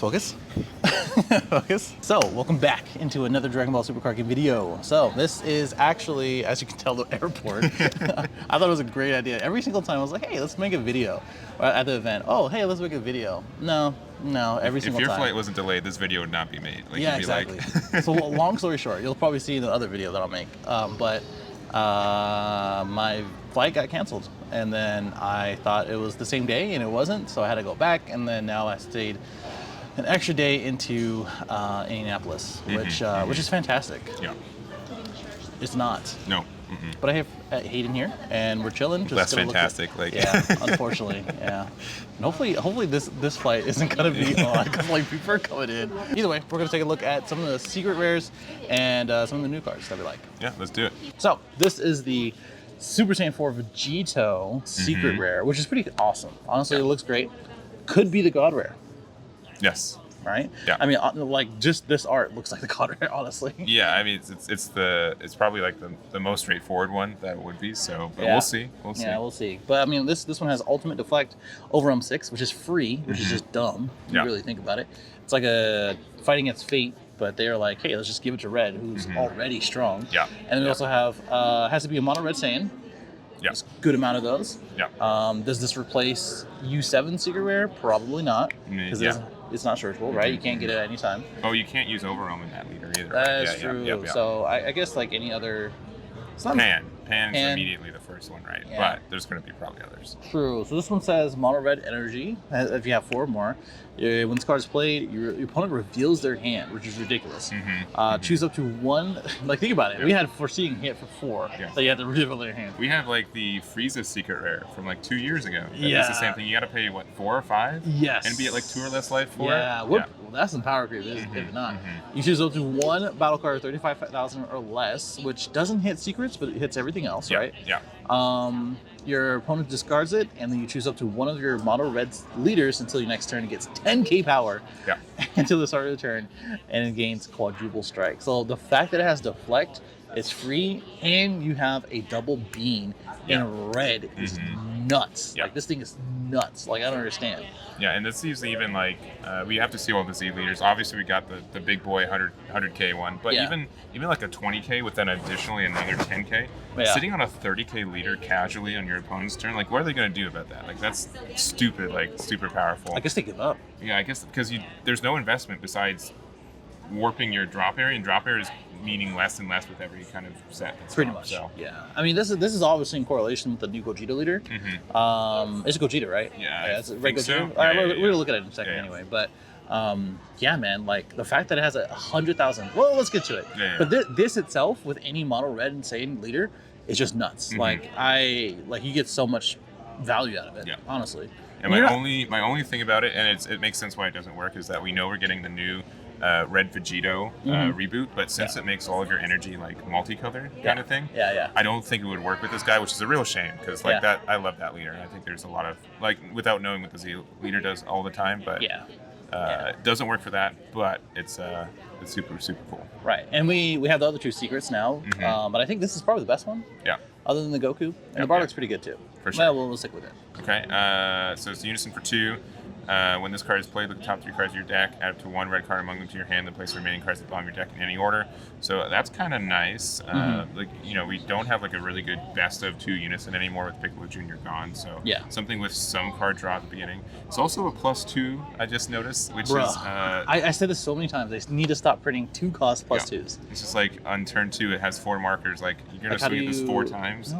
Focus. Focus. So, welcome back into another Dragon Ball Super Card Game video. So, this is actually, as you can tell, the airport. I thought it was a great idea. Every single time I was like, hey, let's make a video. At the event, oh, hey, let's make a video. No, every single time. If your flight wasn't delayed, this video would not be made. Like, yeah, you'd be exactly. Like... So, long story short, you'll probably see in the other video that I'll make. My flight got canceled, and then I thought it was the same day, and it wasn't, so I had to go back, and then now I stayed an extra day into Indianapolis, which is fantastic. Yeah. It's not. No. But I have Hayden here, and we're chilling. Just That's fantastic. Yeah, unfortunately, yeah. And hopefully this flight isn't gonna be on because like people are coming in. Either way, we're gonna take a look at some of the secret rares and some of the new cards that we like. Yeah, let's do it. So this is the Super Saiyan 4 Vegito secret rare, which is pretty awesome. Honestly, it looks great. Could be the God rare. Yes. Right? Yeah. I mean, like just this art looks like the God rare, honestly. Yeah, I mean it's probably like the most straightforward one that it would be. So, but we'll see. We'll see. Yeah, we'll see. But I mean, this one has Ultimate Deflect over 6, which is free, which is just dumb. If you really think about it. It's like a fighting against fate, but they're like, hey, let's just give it to Red, who's already strong. Yeah. And then we also have has to be a mono Red Saiyan. Yeah. There's a good amount of those. Yeah. Does this replace U7 secret rare? Probably not, because it's not searchable, right? You can't get it at any time. Oh, you can't use Overwhelm in that leader either. That's true. Yeah. So I guess like any other. Pan is immediately the first one, right? Yeah. But there's going to be probably others. True. So this one says Mono Red Energy. If you have 4 or more, when this card is played, your opponent reveals their hand, which is ridiculous. Choose up to 1. Like, think about it. We had Foreseeing hit for 4, so you had to reveal their hand. We have like the Frieza secret rare from like 2 years ago. Yeah. It's the same thing. You got to pay what, 4 or 5? Yes. And be at like 2 or less life for it. Well, that's some power creep, if it not. You choose up to 1 battle card 35,000 or less, which doesn't hit secrets, but it hits everything else, right? Yeah. Your opponent discards it, and then you choose up to 1 of your mono red leaders until your next turn. It gets 10k power until the start of the turn, and it gains quadruple strike. So the fact that it has deflect, it's free, and you have a double beam in red is nuts. Like, this thing is nuts. Like, I don't understand. Yeah, and this is even like we have to see all the Z leaders. Obviously, we got the big boy 100k one, but even like a 20k with then additionally another 10k, sitting on a 30k leader casually on your opponent's turn, like what are they going to do about that? Like that's stupid, like super powerful. I guess they give up. Yeah, I guess because there's no investment besides warping your drop area, and drop area is meaning less and less with every kind of set. Pretty much. So. Yeah. I mean, this is obviously in correlation with the new Gogeta leader. It's Gogeta, right? Yeah. It's a red Gogeta. So. All right, we're gonna look at it in a second anyway. But yeah, man, like the fact that it has 100,000. Well, let's get to it. But this itself, with any mono red insane leader, is just nuts. Like you get so much value out of it. Honestly. And my only thing about it, and it makes sense why it doesn't work, is that we know we're getting the new Red Vegito reboot, but since it makes all of your energy like multicolored kind of thing, I don't think it would work with this guy, which is a real shame because like that I love that leader. I think there's a lot of like without knowing what the Z leader does all the time, but it doesn't work for that. But it's super cool. Right, and we have the other 2 secrets now, but I think this is probably the best one. Yeah. Other than the Goku, and the bar looks pretty good too. For sure. Well, we'll stick with it. Okay. So it's Unison for 2. When this card is played, look at the top 3 cards of your deck, add up to 1 red card among them to your hand, then place the remaining cards at the bottom of your deck in any order. So that's kind of nice. Like, you know, we don't have like a really good best of 2 Unison anymore with Piccolo Jr. gone. So something with some card draw at the beginning. It's also a +2, I just noticed, which is... I said this so many times. They need to stop printing 2 cost +2s. It's just like on turn 2, it has 4 markers. Like, you're going to swing at this 4 times?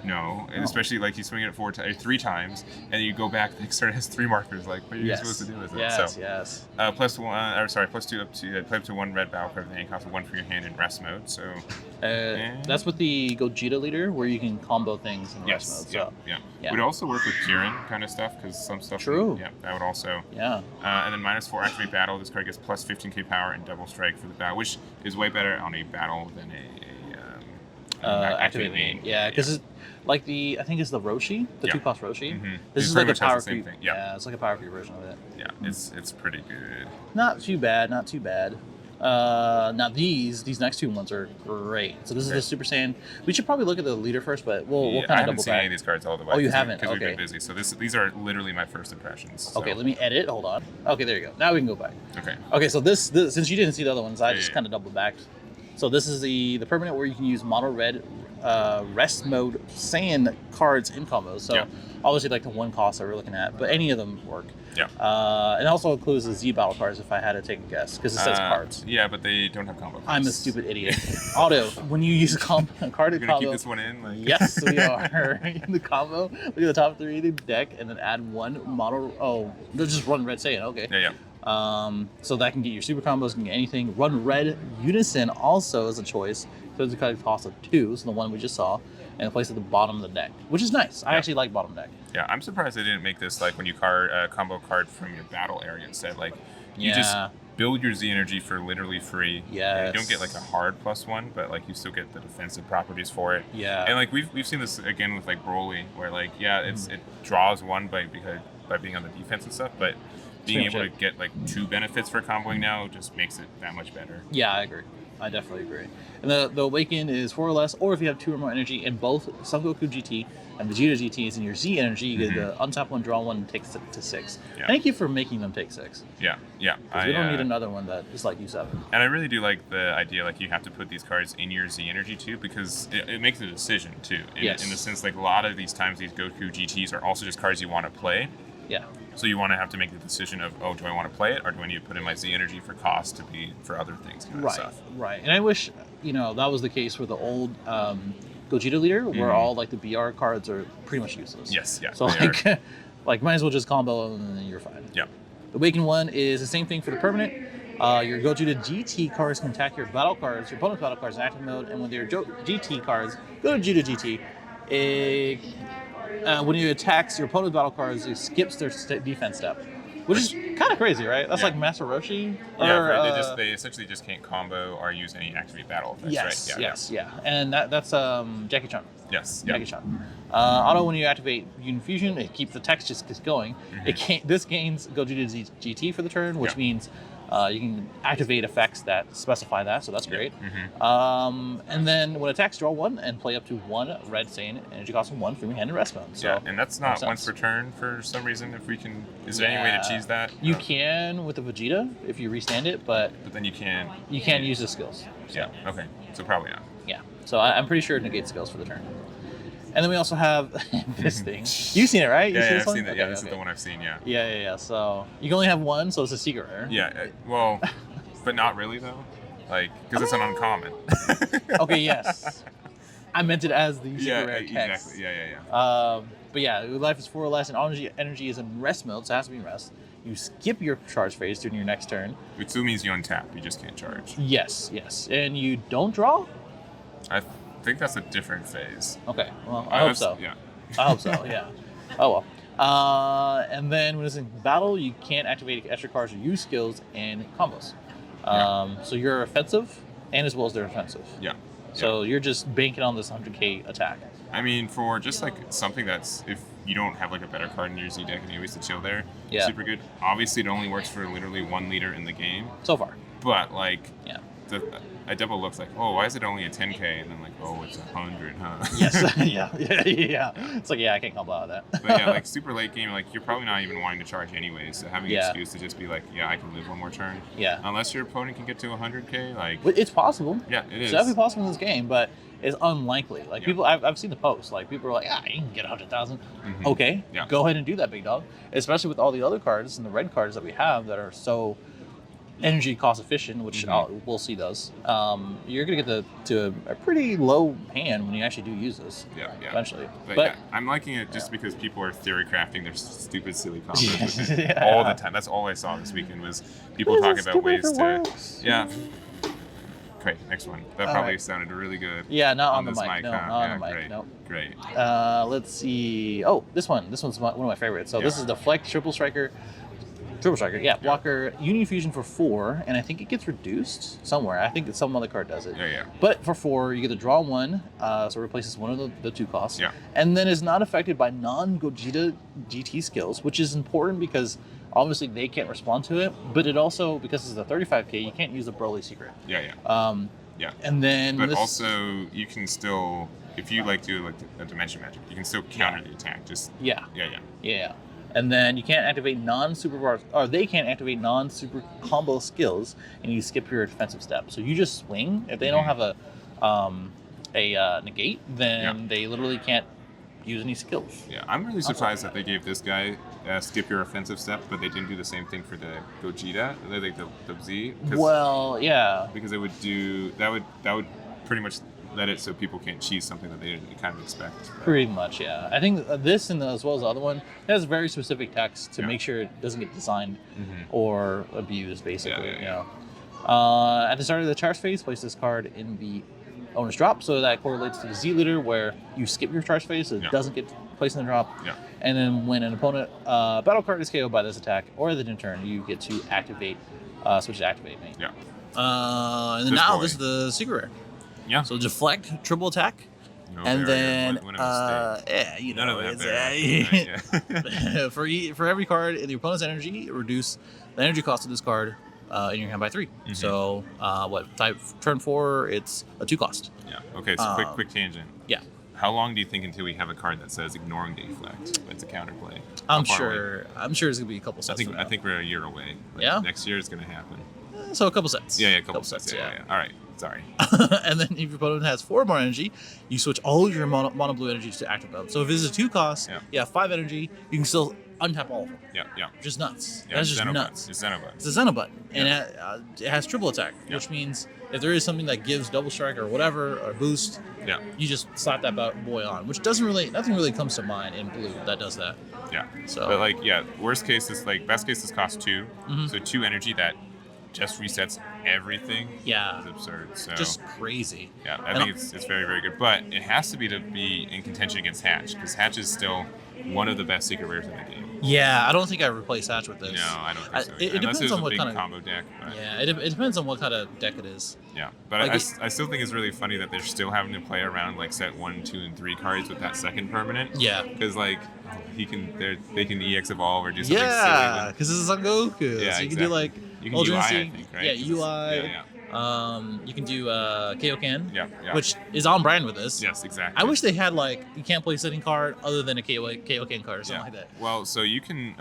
No, and especially like you swing it 3 times, and you go back. The next turn has 3 markers. Like, what are you supposed to do with it? Yes. +2 up to play up to 1 red battle card with any cost of 1 for your hand in rest mode. So that's with the Gogeta leader, where you can combo things in rest mode. So it would also work with Jiren kind of stuff because some stuff. True. That would also. Yeah. And then -4 activate battle. This card gets +15k power and double strike for the battle, which is way better on a battle than activate main. Yeah, because it's like I think it's the Roshi, the 2-cost Roshi. This is like a power creep. Yeah, it's like a power creep version of it. Yeah, it's pretty good. Not too bad. Now these next two ones are great. So this is the Super Saiyan. We should probably look at the leader first, but we'll kind of double back. I haven't seen any of these cards all the way. Oh, you haven't? Because Okay. we've been busy. So these are literally my first impressions. So. Okay, let me edit. Hold on. Okay, there you go. Now we can go back. Okay. Okay, so this since you didn't see the other ones, I just kind of double backed. So this is the permanent where you can use mono red rest mode Saiyan cards in combos. So obviously like the one cost that we're looking at, but any of them work. Yeah. It also includes the Z battle cards if I had to take a guess, because it says cards. Yeah, but they don't have combo cards. I'm a stupid idiot. Auto, when you use a card in combo. You're gonna keep this one in? Like... Yes, we are. In the combo, look at the top 3 of the deck, and then add one model. Oh, they'll just run red Saiyan. Okay. Yeah. So that can get your super combos, can get anything. Run red Unison also is a choice. So it's a kind of cost of 2, so the one we just saw, and a place at the bottom of the deck, which is nice. I actually like bottom deck. Yeah, I'm surprised they didn't make this like when you combo card from your battle area instead. Like you just build your Z energy for literally free. Yeah. You don't get like a hard +1, but like you still get the defensive properties for it. Yeah. And like we've seen this again with like Broly, where like it draws 1 by being on the defense and stuff, but being able to get like 2 benefits for comboing now just makes it that much better. Yeah, I agree. I definitely agree. And the Awaken is 4 or less, or if you have 2 or more energy, and both Son Goku GT and Vegeta GT is in your Z energy, you get the untap 1, draw 1, and take it to 6. Yeah. Thank you for making them take 6. Yeah. We don't need another one that is like U7. And I really do like the idea, like you have to put these cards in your Z energy too, because it makes a decision too. In the sense, like a lot of these times, these Goku GTs are also just cards you want to play. Yeah. So you want to have to make the decision of, do I want to play it, or do I need to put in my Z energy for cost to be for other things? Kind of stuff. Right. And I wish, that was the case for the old Gogeta leader, where all like the BR cards are pretty much useless. Yes. Yeah. So like might as well just combo and then you're fine. Yeah. The Awakened one is the same thing for the permanent. Your Gogeta GT cards can attack your battle cards, your opponent's battle cards in active mode, and when they're GT cards, go to GT. When it attacks your opponent's battle cards, it skips their defense step, which is kind of crazy, right? That's like Master Roshi. They essentially just can't combo or use any activate battle effects, right? Yes. And that's Jackie Chan. Yes. Jackie Chan. Auto, when you activate Unifusion, it keeps the text just going. This gains Gogeta GT for the turn, which means you can activate effects that specify that, so that's great. And then when attacks, draw 1 and play up to 1 red Saiyan energy cost 1 from your hand in rest mode. So and that's not once per turn for some reason. If we can, is there any way to cheese that? You can with the Vegeta if you restand it, but then you can't. You can't use the skills. So. Yeah. Okay. So probably not. Yeah. So I'm pretty sure it negates skills for the turn. And then we also have this thing. You've seen it, right? I've seen it. This is the one I've seen, Yeah. So you can only have 1, so it's a secret rare. Yeah, well, but not really, though. Like, because it's an uncommon. Okay, yes. I meant it as the secret rare text. Exactly. Yeah. But yeah, life is 4 or less, and energy is in rest mode, so it has to be in rest. You skip your charge phase during your next turn. Which still means you untap. You just can't charge. Yes. And you don't draw? I think that's a different phase. Okay, well, I hope so. Yeah. I hope so, yeah. Oh, well. And then when it's in battle, you can't activate extra cards or use skills and combos. So you're offensive, and as well as they're offensive. Yeah. So you're just banking on this 100k attack. I mean, for just like something that's, if you don't have like a better card in your Z deck and you waste to chill there, super good. Obviously, it only works for literally 1 leader in the game. So far. But like, I double looked like, why is it only a 10k? And then like, it's 100, huh? Yes, yeah. It's like, I can't combo out of that. But yeah, like super late game, like you're probably not even wanting to charge anyways. So having an excuse to just be like, I can live 1 more turn. Yeah. Unless your opponent can get to 100k, like. It's possible. Yeah, it is. It's definitely possible in this game, but it's unlikely. Like people, I've seen the posts. Like people are like, you can get 100,000. Okay, go ahead and do that, big dog. Especially with all the other cards and the red cards that we have that are so energy cost efficient, which we'll see those. You're gonna get to a pretty low hand when you actually do use this. Yeah. Eventually, but I'm liking it just because people are theory crafting their stupid, silly combos all the time. That's all I saw this weekend was people talking about ways to. Yeah. Great, next one. That probably sounded really good. Yeah, not on the mic. Huh? No, not on the mic. Great. Nope. Great. Let's see. Oh, this one's one of my favorites. So this is the Flex Triple Striker, blocker, Unifusion for 4, and I think it gets reduced somewhere. I think some other card does it. Yeah. But for 4, you get to draw 1, so it replaces one of the 2 costs. Yeah. And then is not affected by non-Gogeta GT skills, which is important because obviously they can't respond to it, but it also, because it's a 35k, you can't use a Broly secret. Yeah. Yeah. And then but also you can still, if you do a dimension magic, you can still counter the attack. Just yeah. And then you can't activate non-super bars, or they can't activate non-super combo skills, and you skip your defensive step. So you just swing. If they don't have a negate, then they literally can't use any skills. Yeah, I'm really surprised that they gave this guy skip your offensive step, but they didn't do the same thing for the Gogeta, the Z. Well, yeah, because it would do that would pretty much let it so people can't cheese something that they didn't kind of expect. But. Pretty much, yeah. I think this and as well as the other one has very specific text to make sure it doesn't get designed or abused, basically. At the start of the charge phase, place this card in the owner's drop, so that correlates to the Z leader, where you skip your charge phase, so it doesn't get placed in the drop. And then when an opponent battle card is KO'd by this attack or the turn, you get to activate, switch to activate me. And then this is the secret rare. Yeah. So deflect, triple attack, and then for every card in the opponent's energy, reduce the energy cost of this card in your hand by 3. So turn 4, it's a 2 cost. Yeah. Okay. So quick tangent. Yeah. How long do you think until we have a card that says ignoring deflect? It's a counterplay. I'm sure it's gonna be a couple sets. I think we're a year away. Next year it's gonna happen. So a couple sets. Yeah, a couple sets. Yeah. All right. Sorry. And then if your opponent has 4 more energy, you switch all of your mono blue energies to active mode. So if it's a 2 cost, 5 energy, you can still untap all of them. Yeah. Which is nuts. Yeah, That's just nuts. It's Xenobut. It's a Xenobut. And it has triple attack, which means if there is something that gives double strike or whatever, or boost, you just slap that boy on, which nothing really comes to mind in blue that does that. Yeah. So, but worst case is best case is cost 2. So 2 energy that just resets everything. Yeah. It's absurd. So just crazy. Yeah, I think it's very, very good. But it has to be in contention against Hatch, because Hatch is still one of the best secret rares in the game. Yeah, I don't think I replace Hatch with this. No, I don't think so. It depends on what kind of combo deck. But. Yeah, it depends on what kind of deck it is. Yeah, but I still think it's really funny that they're still having to play around set 1, 2, and 3 cards with that second permanent. Yeah, because they can EX evolve or do something silly. Yeah, because this is on Goku. Yeah, so you exactly. can do UI, I think, right? Yeah, UI. Yeah. You can do Kaioken, yeah, which is on brand with this. Yes, exactly. I wish they had you can't play a setting card other than a Kaioken card or something like that. Well, so you can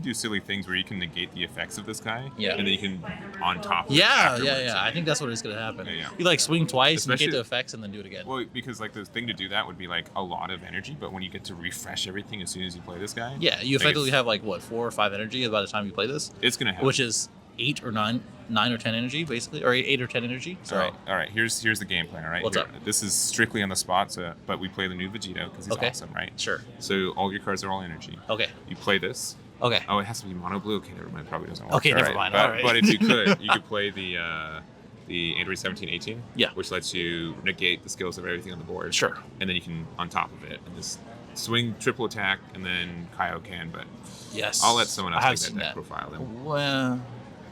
do silly things where you can negate the effects of this guy. Yeah. And then you can on top. Of Yeah. I think that's what is going to happen. Yeah. You swing twice, negate the effects, and then do it again. Well, because the thing to do that would be a lot of energy, but when you get to refresh everything as soon as you play this guy. Yeah, you effectively have 4 or 5 energy by the time you play this. It's going to happen. Which is 8 or 9 or 10 energy, basically, or 8 or 10 energy. So. All right. Here's the game plan. All right. What's up? This is strictly on the spot, but we play the new Vegito because he's awesome, right? Sure. So all your cards are all energy. Okay. You play this. Okay. Oh, it has to be mono blue. Okay, never mind. Probably doesn't work. Okay, never mind. But, all right. But if you could play the Android 1718. Yeah. Which lets you negate the skills of everything on the board. Sure. And then you can on top of it and just swing triple attack and then Kaioken. But yes, I'll let someone else take that deck that. profile. Then. Well.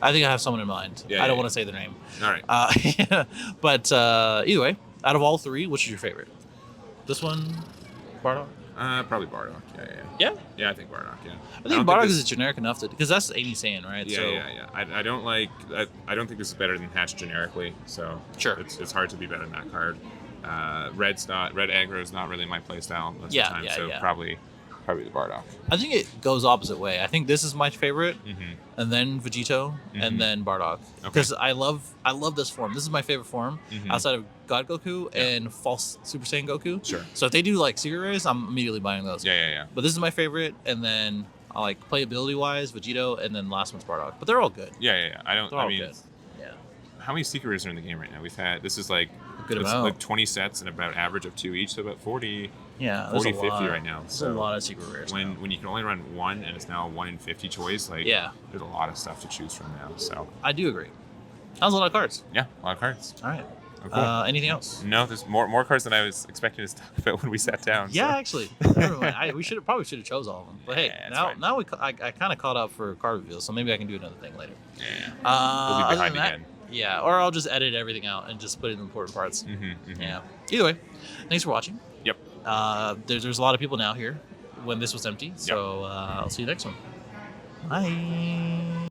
I think I have someone in mind. I don't want to say their name. All right. But either way, out of all 3, which is your favorite? This one, Bardock? Probably Bardock. Yeah? Yeah, I think Bardock. Yeah. I think Bardock is generic enough because that's Amy Saiyan, right? Yeah. I don't I don't think this is better than Hatch generically. So sure, it's hard to be better than that card. Red aggro is not really my playstyle most of the time. So probably the Bardock. I think it goes opposite way. I think this is my favorite, and then Vegito, and then Bardock. Because I love this form. This is my favorite form outside of God Goku and False Super Saiyan Goku. Sure. So if they do Secret Rares, I'm immediately buying those. Yeah. But this is my favorite, and then I playability wise Vegito, and then last one's Bardock. But they're all good. Yeah. They're all good. Yeah. How many Secret Rares are in the game right now? We've had this is a good amount. 20 sets and about average of 2 each, so about 40. Yeah, 40, 50 right now. There's a lot of secret rares. When you can only run 1 and it's now a 1 in 50 choice, there's a lot of stuff to choose from now. So I do agree. That was a lot of cards. Yeah, a lot of cards. All right. Oh, cool. Anything else? No, there's more cards than I was expecting to talk about when we sat down. Yeah, actually. Never mind. We should have chose all of them. But hey, now I kind of caught up for card reveals, so maybe I can do another thing later. Yeah. We'll be behind again. Yeah, or I'll just edit everything out and just put in the important parts. Yeah. Either way, thanks for watching. Yep. There's a lot of people now here when this was empty, so I'll see you next one. Bye.